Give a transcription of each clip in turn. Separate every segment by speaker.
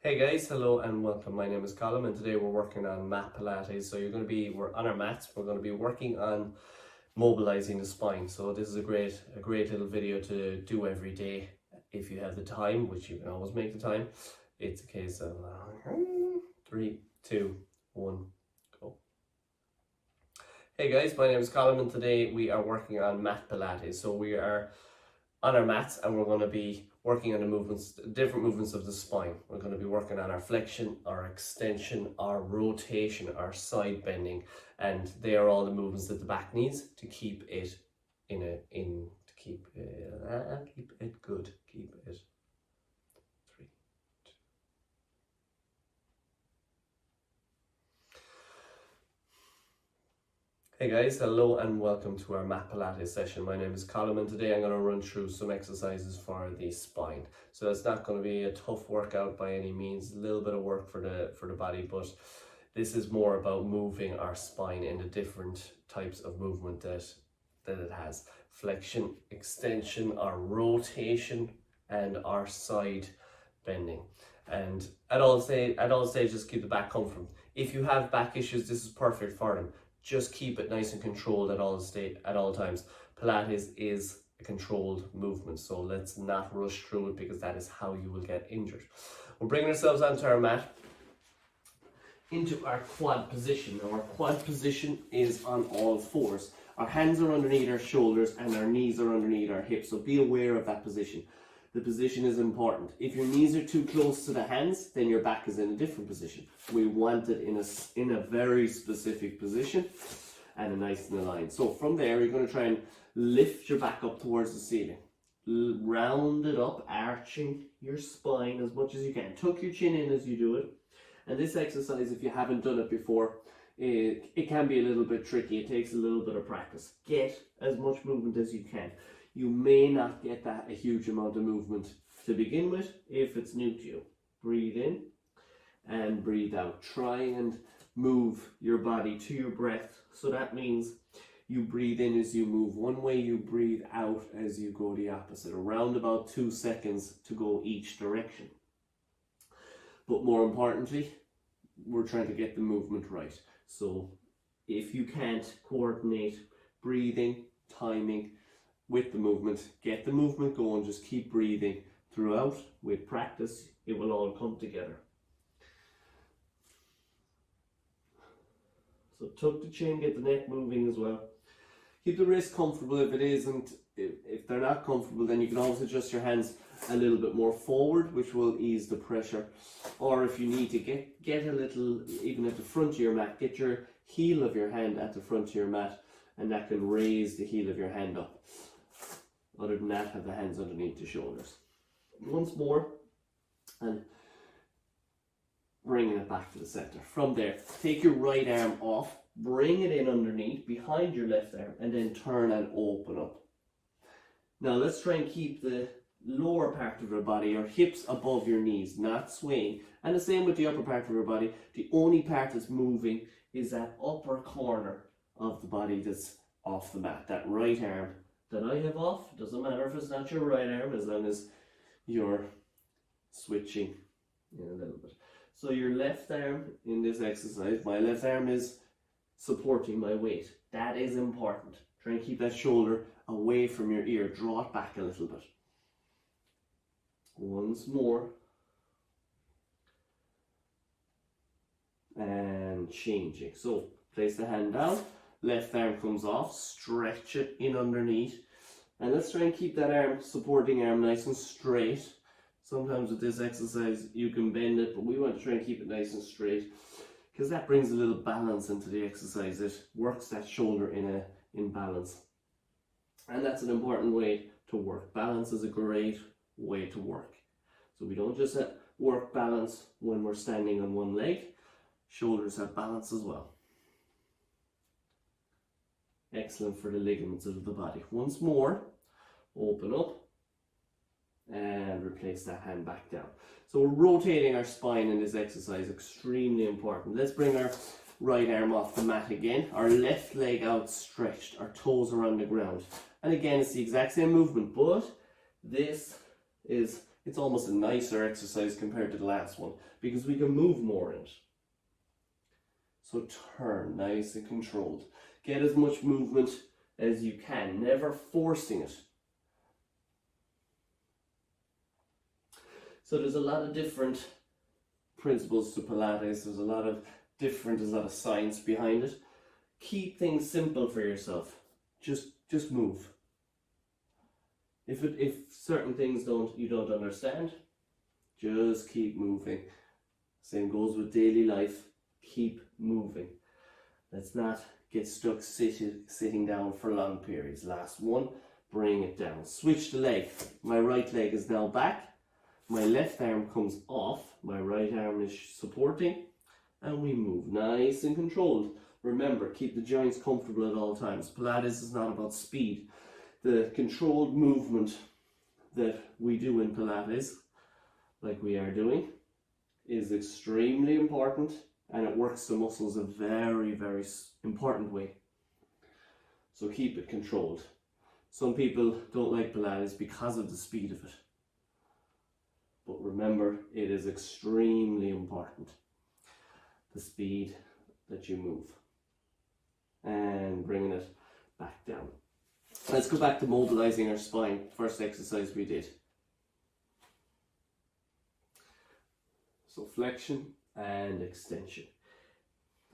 Speaker 1: Hey guys, hello and welcome. My name is Colm and today we're working on mat Pilates. So we're on our mats, we're going to be working on mobilizing the spine. So this is a great little video to do every day if you have the time, which you can always make the time. It's a case of 3, 2, 1, go. Hey guys, my name is Colm and today we are working on mat Pilates. So we are on our mats and we're going to be working on the movements, different movements of the spine. We're going to be working on our flexion, our extension, our rotation, our side bending, and they are all the movements that the back needs to keep it keep it good, keep it. 3, 2. Hey guys, hello and welcome to our mat Pilates session. My name is Colm and today I'm going to run through some exercises for the spine. So it's not going to be a tough workout by any means, a little bit of work for the body, but this is more about moving our spine in the different types of movement that it has. Flexion, extension, our rotation and our side bending. And at all stages keep the back comfortable. If you have back issues, this is perfect for them. Just keep it nice and controlled at all times. Pilates is a controlled movement, so let's not rush through it because that is how you will get injured. We're bringing ourselves onto our mat, into our quad position. Now our quad position is on all fours. Our hands are underneath our shoulders and our knees are underneath our hips, so be aware of that position. The position is important. If your knees are too close to the hands, then your back is in a different position. We want it in a very specific position and a nice and aligned. So from there, you're going to try and lift your back up towards the ceiling. Round it up, arching your spine as much as you can. Tuck your chin in as you do it. And this exercise, if you haven't done it before, it can be a little bit tricky. It takes a little bit of practice. Get as much movement as you can. You may not get a huge amount of movement to begin with if it's new to you. Breathe in and breathe out. Try and move your body to your breath. So that means you breathe in as you move one way, you breathe out as you go the opposite. Around about 2 seconds to go each direction. But more importantly, we're trying to get the movement right. So if you can't coordinate breathing, timing, with the movement, get the movement going, just keep breathing throughout. With practice, it will all come together. So tuck the chin, get the neck moving as well. Keep the wrist comfortable. If they're not comfortable, then you can always adjust your hands a little bit more forward, which will ease the pressure. Or if you need to get a little, even at the front of your mat, get your heel of your hand at the front of your mat, and that can raise the heel of your hand up. Other than that, have the hands underneath the shoulders. Once more, and bringing it back to the center. From there, take your right arm off, bring it in underneath, behind your left arm, and then turn and open up. Now let's try and keep the lower part of your body, your hips above your knees, not swaying. And the same with the upper part of your body. The only part that's moving is that upper corner of the body that's off the mat, that right arm that I have off. Doesn't matter if it's not your right arm, as long as you're switching in a little bit. So your left arm in this exercise, my left arm is supporting my weight. That is important. Try and keep that shoulder away from your ear. Draw it back a little bit. Once more. And changing. So place the hand down. Left arm comes off, stretch it in underneath, and let's try and keep that supporting arm nice and straight. Sometimes with this exercise you can bend it, but we want to try and keep it nice and straight because that brings a little balance into the exercise. It works that shoulder in balance, and that's an important way to work. Balance is a great way to work. So we don't just work balance when we're standing on one leg. Shoulders have balance as well. Excellent for the ligaments of the body. Once more, open up and replace that hand back down. So we're rotating our spine in this exercise, extremely important. Let's bring our right arm off the mat again. Our left leg outstretched, our toes are on the ground. And again, it's the exact same movement, but this is It's almost a nicer exercise compared to the last one because we can move more in it. So turn, nice and controlled. Get as much movement as you can, never forcing it. So there's a lot of different principles to Pilates. There's a lot of science behind it. Keep things simple for yourself. Just move. If certain things you don't understand, just keep moving. Same goes with daily life. Keep moving. Let's not get stuck sitting down for long periods. Last one, bring it down. Switch the leg. My right leg is now back. My left arm comes off. My right arm is supporting. And we move nice and controlled. Remember, keep the joints comfortable at all times. Pilates is not about speed. The controlled movement that we do in Pilates, like we are doing, is extremely important, and it works the muscles a very, very important way. So keep it controlled. Some people don't like Pilates because of the speed of it. But remember, it is extremely important, the speed that you move. And bringing it back down. Let's go back to mobilizing our spine. First exercise we did. So flexion and extension.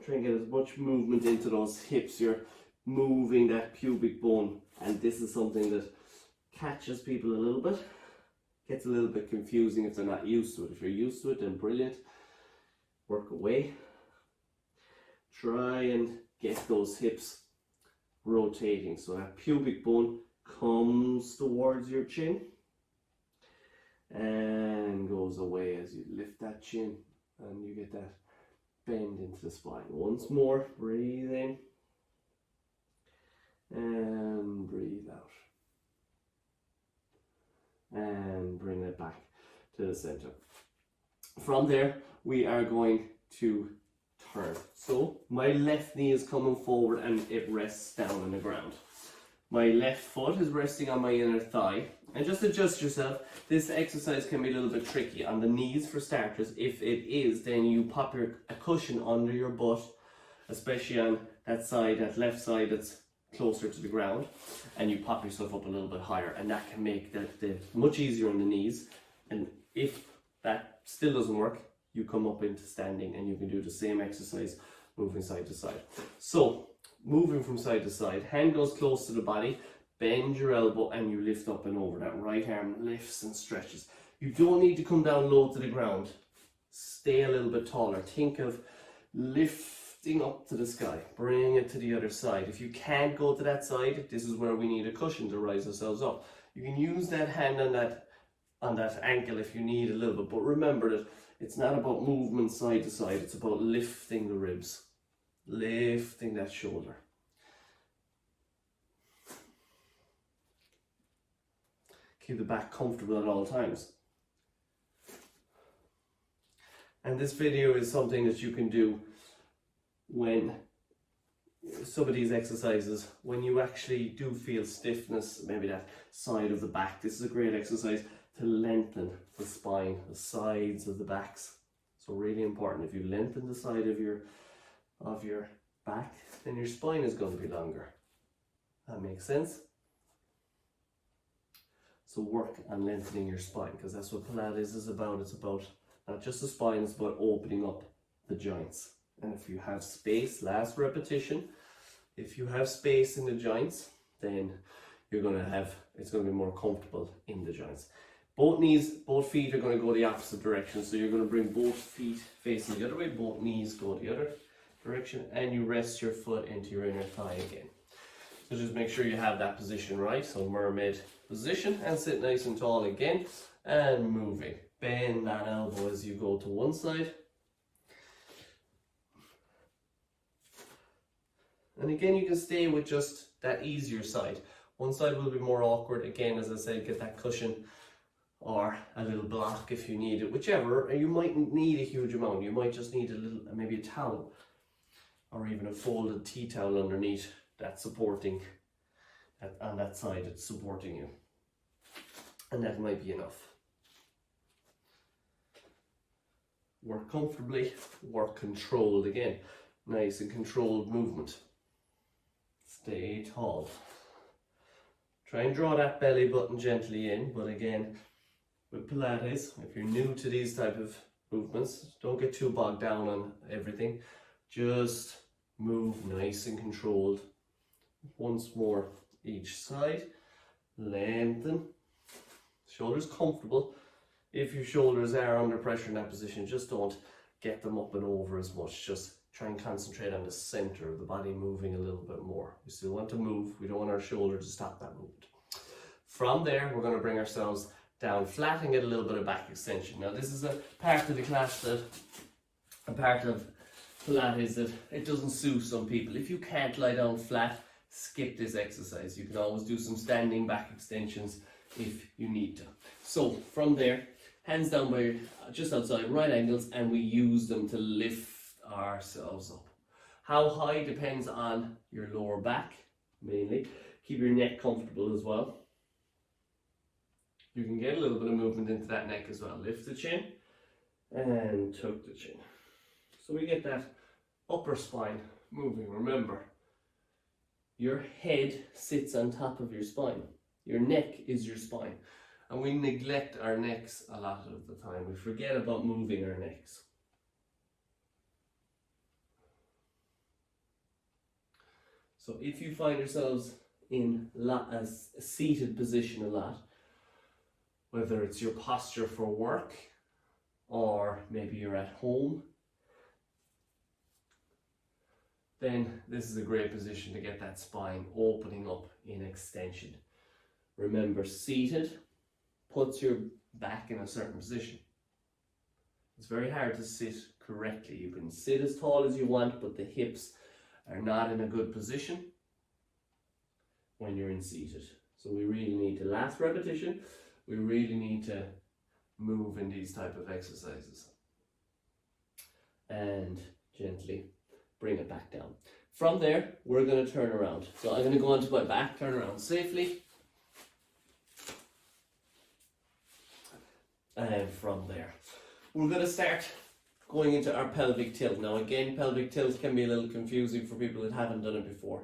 Speaker 1: Try and get as much movement into those hips. You're moving that pubic bone, and this is something that catches people a little bit. Gets a little bit confusing if they're not used to it. If you're used to it, then brilliant. Work away. Try and get those hips rotating so that pubic bone comes towards your chin and goes away as you lift that chin, and you get that bend into the spine. Once more, breathe in and breathe out, and bring it back to the center. From there, we are going to turn. So my left knee is coming forward and it rests down on the ground. My left foot is resting on my inner thigh. And just adjust yourself. This exercise can be a little bit tricky on the knees for starters. If it is, then you pop a cushion under your butt, especially on that side, that left side that's closer to the ground, and you pop yourself up a little bit higher, and that can make that much easier on the knees. And if that still doesn't work, you come up into standing and you can do the same exercise moving side to side. So moving from side to side, hand goes close to the body, bend your elbow and you lift up and over. That right arm lifts and stretches. You don't need to come down low to the ground. Stay a little bit taller. Think of lifting up to the sky. Bring it to the other side. If you can't go to that side, this is where we need a cushion to rise ourselves up. You can use that hand on that ankle if you need a little bit, but remember that it's not about movement side to side, it's about lifting the ribs, lifting that shoulder. Keep the back comfortable at all times. And this video is something that you can do when some of these exercises, when you actually do feel stiffness, maybe that side of the back. This is a great exercise to lengthen the spine, the sides of the backs. So really important. If you lengthen the side of your back, then your spine is going to be longer. That makes sense? So work on lengthening your spine, because that's what Pilates is about. It's about not just the spine, it's about opening up the joints. And if you have space, last repetition, if you have space in the joints, then it's going to be more comfortable in the joints. Both feet are going to go the opposite direction. So you're going to bring both feet facing the other way, both knees go the other direction, and you rest your foot into your inner thigh again. So just make sure you have that position right. So mermaid position, and sit nice and tall again, and moving. Bend that elbow as you go to one side. And again, you can stay with just that easier side. One side will be more awkward. Again, as I said, get that cushion or a little block if you need it, whichever. And you mightn't need a huge amount. You might just need a little, maybe a towel or even a folded tea towel underneath that's supporting, on that side it's supporting you. And that might be enough. Work comfortably, work controlled again. Nice and controlled movement. Stay tall. Try and draw that belly button gently in, but again, with Pilates, if you're new to these type of movements, don't get too bogged down on everything. Just move nice and controlled. Once more, each side. Lengthen. Shoulders comfortable. If your shoulders are under pressure in that position, just don't get them up and over as much. Just try and concentrate on the center of the body moving a little bit more. We still want to move. We don't want our shoulder to stop that movement. From there, we're going to bring ourselves down flat and get a little bit of back extension. Now, this is a part of the class that, a part of Pilates that it doesn't suit some people. If you can't lie down flat, skip this exercise. You can always do some standing back extensions if you need to. So from there, hands down by just outside right angles, and we use them to lift ourselves up. How high depends on your lower back mainly. Keep your neck comfortable as well. You can get a little bit of movement into that neck as well. Lift the chin and tuck the chin. So we get that upper spine moving. Remember, your head sits on top of your spine. Your neck is your spine. And we neglect our necks a lot of the time. We forget about moving our necks. So if you find yourselves in a seated position a lot, whether it's your posture for work or maybe you're at home, then this is a great position to get that spine opening up in extension. Remember, seated puts your back in a certain position. It's very hard to sit correctly. You can sit as tall as you want, but the hips are not in a good position when you're in seated. So we really need to, last repetition, we really need to move in these type of exercises and gently bring it back down. From there, we're going to turn around. So I'm going to go onto my back, turn around safely. And from there, we're going to start going into our pelvic tilt. Now again, pelvic tilt can be a little confusing for people that haven't done it before.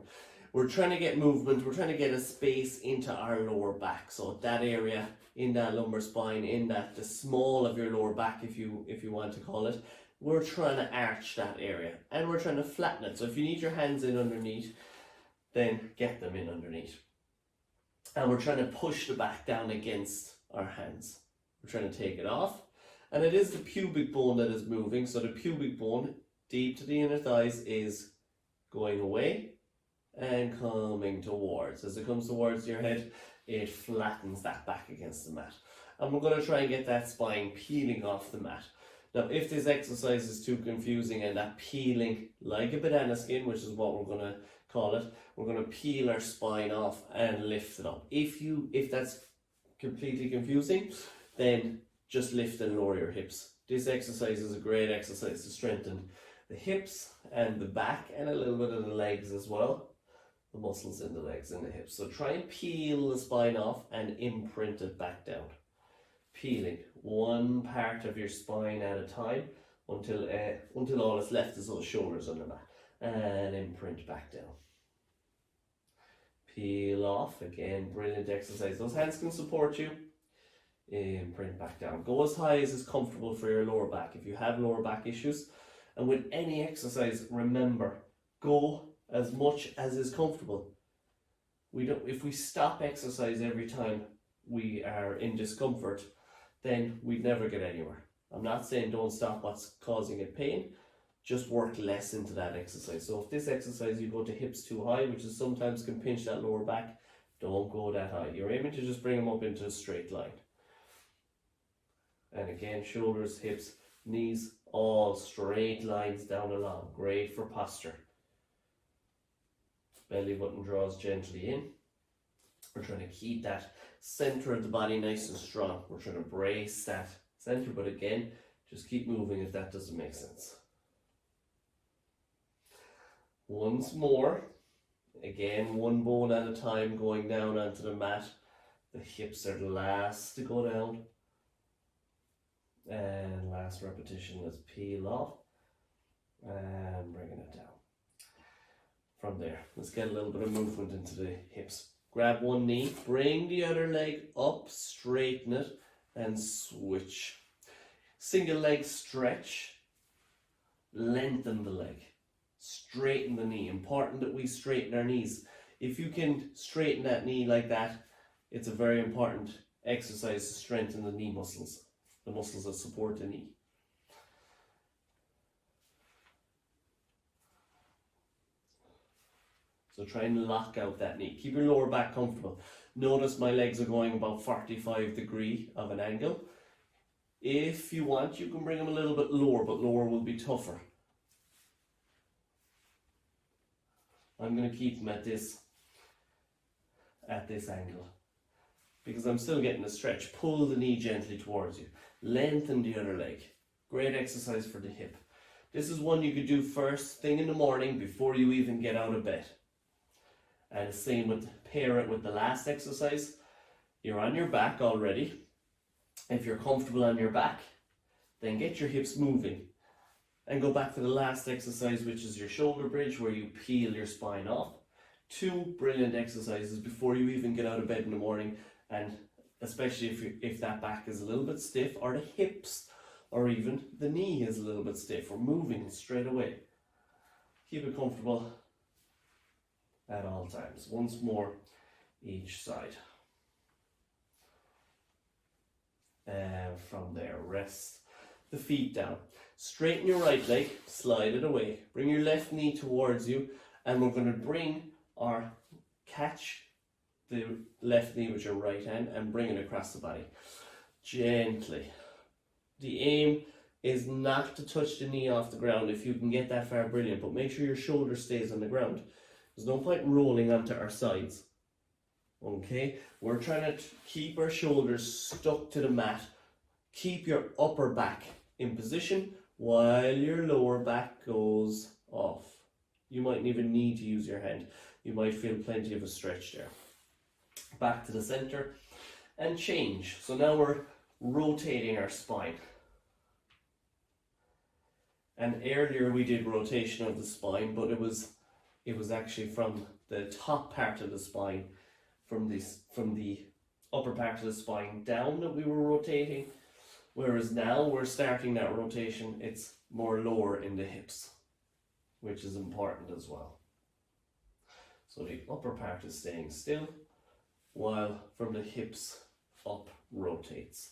Speaker 1: We're trying to get movement, we're trying to get a space into our lower back. So that area in that lumbar spine, in that the small of your lower back, if you want to call it, we're trying to arch that area and we're trying to flatten it. So if you need your hands in underneath, then get them in underneath. And we're trying to push the back down against our hands. We're trying to take it off. And it is the pubic bone that is moving. So the pubic bone deep to the inner thighs is going away and coming towards. As it comes towards your head, it flattens that back against the mat. And we're going to try and get that spine peeling off the mat. Now, if this exercise is too confusing and that peeling, like a banana skin, which is what we're going to call it, we're going to peel our spine off and lift it up. If that's completely confusing, then just lift and lower your hips. This exercise is a great exercise to strengthen the hips and the back and a little bit of the legs as well. The muscles in the legs and the hips. So try and peel the spine off and imprint it back down. Peeling one part of your spine at a time until all that's left is those shoulders on the mat. And imprint back down. Peel off. Again, brilliant exercise. Those hands can support you. Imprint back down. Go as high as is comfortable for your lower back. If you have lower back issues, and with any exercise, remember, go as much as is comfortable. If we stop exercise every time we are in discomfort, then we'd never get anywhere. I'm not saying don't stop what's causing it pain, just work less into that exercise. So if this exercise you go to hips too high, which is sometimes can pinch that lower back, don't go that high. You're aiming to just bring them up into a straight line. And again, shoulders, hips, knees, all straight lines down along. Great for posture. Belly button draws gently in. We're trying to keep that center of the body nice and strong. We're trying to brace that center, but again, just keep moving if that doesn't make sense. Once more. Again, one bone at a time going down onto the mat. The hips are the last to go down. And last repetition, let's peel off and bringing it down. From there, let's get a little bit of movement into the hips. Grab one knee, bring the other leg up, straighten it, and switch. Single leg stretch, lengthen the leg, straighten the knee. Important that we straighten our knees. If you can straighten that knee like that, it's a very important exercise to strengthen the knee muscles, the muscles that support the knee. So try and lock out that knee. Keep your lower back comfortable. Notice my legs are going about 45 degrees of an angle. If you want, you can bring them a little bit lower, but lower will be tougher. I'm going to keep them at this angle, because I'm still getting a stretch. Pull the knee gently towards you. Lengthen the other leg. Great exercise for the hip. This is one you could do first thing in the morning before you even get out of bed. And same with, pair it with the last exercise. You're on your back already. If you're comfortable on your back, then get your hips moving. And go back to the last exercise, which is your shoulder bridge, where you peel your spine off. 2 brilliant exercises before you even get out of bed in the morning, and especially if that back is a little bit stiff, or the hips, or even the knee is a little bit stiff. We're moving straight away. Keep it comfortable at all times. Once more, each side. And from there, rest the feet down. Straighten your right leg, slide it away. Bring your left knee towards you, and we're going to catch the left knee with your right hand and bring it across the body. Gently. The aim is not to touch the knee off the ground. If you can get that far, brilliant, but make sure your shoulder stays on the ground. There's no point rolling onto our sides. Okay, we're trying to keep our shoulders stuck to the mat. Keep your upper back in position while your lower back goes off. You mightn't even need to use your hand. You might feel plenty of a stretch there. Back to the center and change. So now we're rotating our spine. And earlier we did rotation of the spine, but it was actually from the top part of the spine, from the upper part of the spine down that we were rotating. Whereas now we're starting that rotation, it's more lower in the hips, which is important as well. So the upper part is staying still, while from the hips up rotates.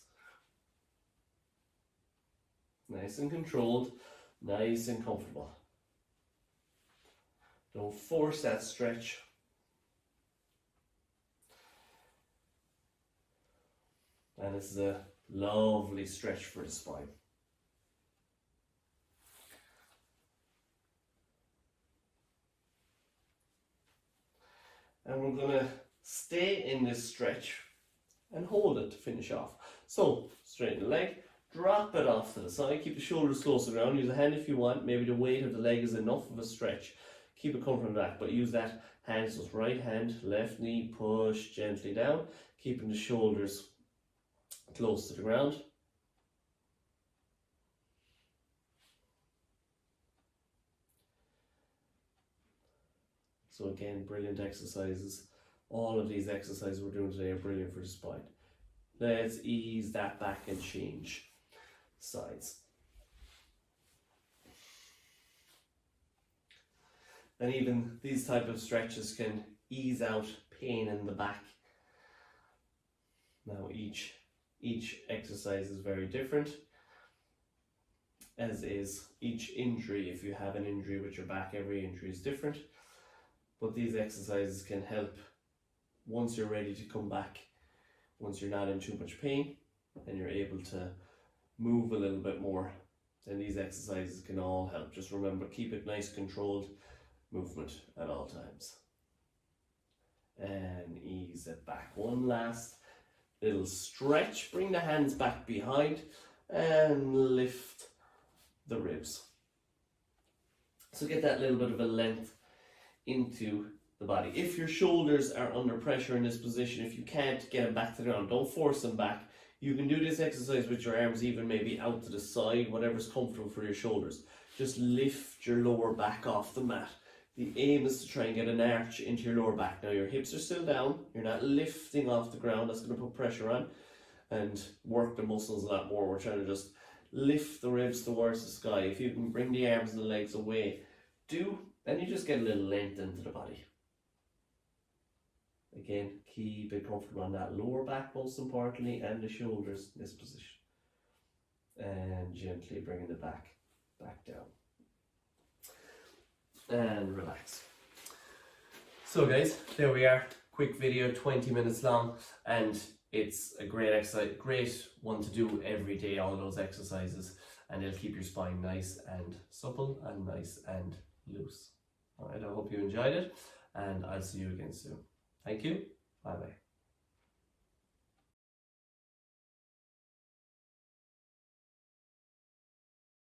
Speaker 1: Nice and controlled, nice and comfortable. Don't force that stretch. And this is a lovely stretch for the spine. And we're going to stay in this stretch and hold it to finish off. So, straighten the leg, drop it off to the side, keep the shoulders close to the ground, use a hand if you want, maybe the weight of the leg is enough of a stretch. Keep it coming from the back, but use that hand, so it's right hand, left knee, push gently down, keeping the shoulders close to the ground. So again, brilliant exercises. All of these exercises we're doing today are brilliant for the spine. Let's ease that back and change sides. And even these type of stretches can ease out pain in the back. Now each exercise is very different, as is each injury. If you have an injury with your back, every injury is different. But these exercises can help once you're ready to come back, once you're not in too much pain and you're able to move a little bit more, then these exercises can all help. Just remember, keep it nice, controlled movement at all times. And ease it back. One last little stretch. Bring the hands back behind and lift the ribs. So get that little bit of a length into the body. If your shoulders are under pressure in this position, if you can't get them back to the ground, don't force them back. You can do this exercise with your arms even maybe out to the side, whatever's comfortable for your shoulders. Just lift your lower back off the mat. The aim is to try and get an arch into your lower back. Now your hips are still down, you're not lifting off the ground, that's going to put pressure on and work the muscles a lot more. We're trying to just lift the ribs towards the sky. If you can bring the arms and the legs away, then you just get a little length into the body. Again, keep it comfortable on that lower back most importantly, and the shoulders in this position. And gently bringing the back down. And relax. So guys, there we are. Quick video, 20 minutes long, and it's a great exercise, great one to do every day, all those exercises, and it'll keep your spine nice and supple and nice and loose. Alright, I hope you enjoyed it, and I'll see you again soon. Thank you. Bye bye.